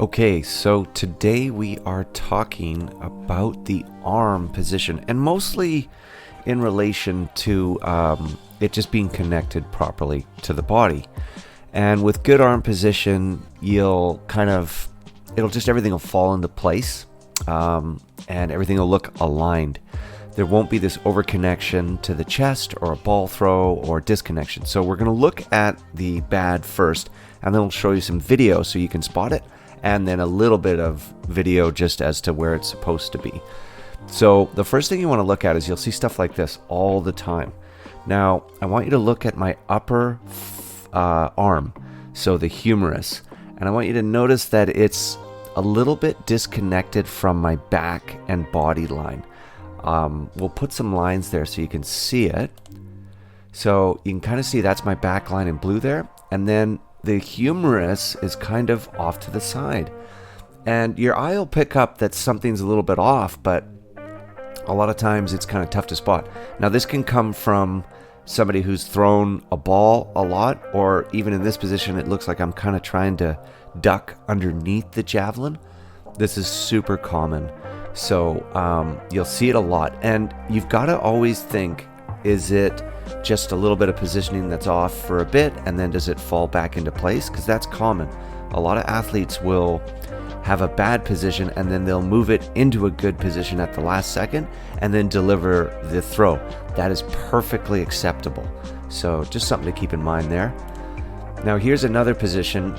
Okay, so today we are talking about the arm position, and mostly in relation to it just being connected properly to the body. And with good arm position, it'll just everything will fall into place, and everything will look aligned. There won't be this overconnection to the chest or a ball throw or disconnection. So we're going to look at the bad first, and then we'll show you some video so you can spot it, and then a little bit of video just as to where it's supposed to be. So the first thing you want to look at is you'll see stuff like this all the time. Now, I want you to look at my upper arm, so the humerus, and I want you to notice that it's a little bit disconnected from my back and body line. We'll put some lines there so you can see it. So you can kind of see that's my back line in blue there, and then the humerus is kind of off to the side. And your eye will pick up that something's a little bit off, but a lot of times it's kind of tough to spot. Now this can come from somebody who's thrown a ball a lot, or even in this position it looks like I'm kind of trying to duck underneath the javelin. This is super common. So you'll see it a lot, and you've got to always think, is it just a little bit of positioning that's off for a bit, and then does it fall back into place? Because that's common. A lot of athletes will have a bad position and then they'll move it into a good position at the last second and then deliver the throw. That is perfectly acceptable. So just something to keep in mind there. Now here's another position.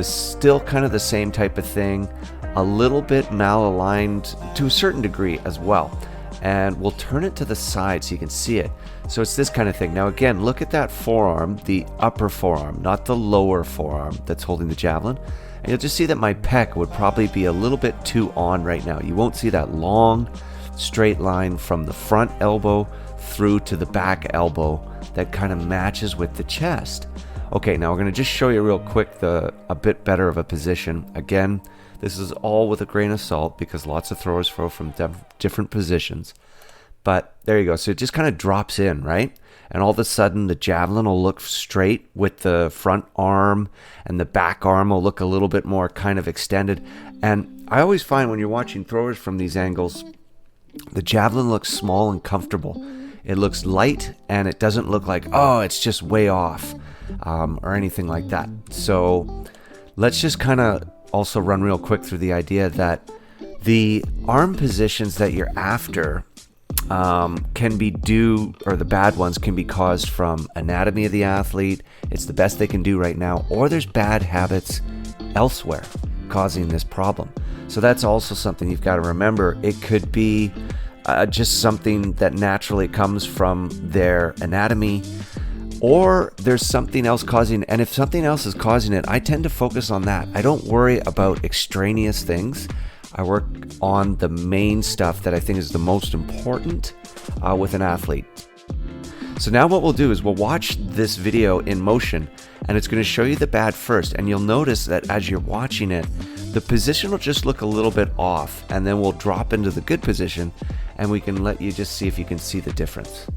Still kind of the same type of thing, a little bit malaligned to a certain degree as well. And we'll turn it to the side so you can see it. So it's this kind of thing. Now again, look at that forearm, the upper forearm, not the lower forearm that's holding the javelin. And you'll just see that my pec would probably be a little bit too on right now. You won't see that long, straight line from the front elbow through to the back elbow that kind of matches with the chest. Okay, now we're going to just show you real quick a bit better of a position. Again, this is all with a grain of salt because lots of throwers throw from different positions. But there you go. So it just kind of drops in, right? And all of a sudden the javelin will look straight with the front arm, and the back arm will look a little bit more kind of extended. And I always find when you're watching throwers from these angles, the javelin looks small and comfortable. It looks light, and it doesn't look like, oh, it's just way off, or anything like that. So let's just kind of also run real quick through the idea that the arm positions that you're after can be the bad ones can be caused from anatomy of the athlete. It's the best they can do right now, or there's bad habits elsewhere causing this problem. So that's also something you've got to remember. It could be just something that naturally comes from their anatomy, or there's something else causing, and if something else is causing it, I tend to focus on that. I don't worry about extraneous things. I work on the main stuff that I think is the most important with an athlete. So now what we'll do is we'll watch this video in motion, and it's going to show you the bad first, and you'll notice that as you're watching it, the position will just look a little bit off, and then we'll drop into the good position, and we can let you just see if you can see the difference.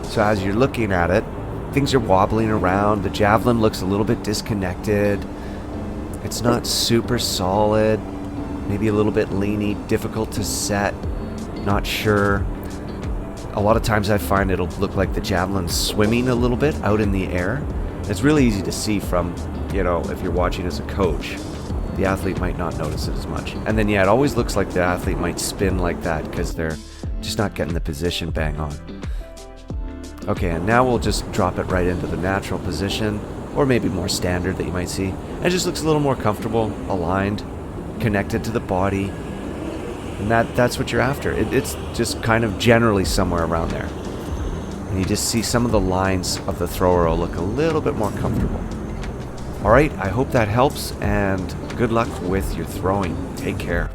So as you're looking at it, things are wobbling around. The javelin looks a little bit disconnected. It's not super solid, maybe a little bit leany, difficult to set, not sure. A lot of times I find it'll look like the javelin's swimming a little bit out in the air. It's really easy to see from, if you're watching as a coach. The athlete might not notice it as much. And then it always looks like the athlete might spin like that because they're just not getting the position bang on. Okay, and now we'll just drop it right into the natural position, or maybe more standard that you might see. And it just looks a little more comfortable, aligned, connected to the body. And that's what you're after. It's just kind of generally somewhere around there. And you just see some of the lines of the thrower will look a little bit more comfortable. All right, I hope that helps, and good luck with your throwing. Take care.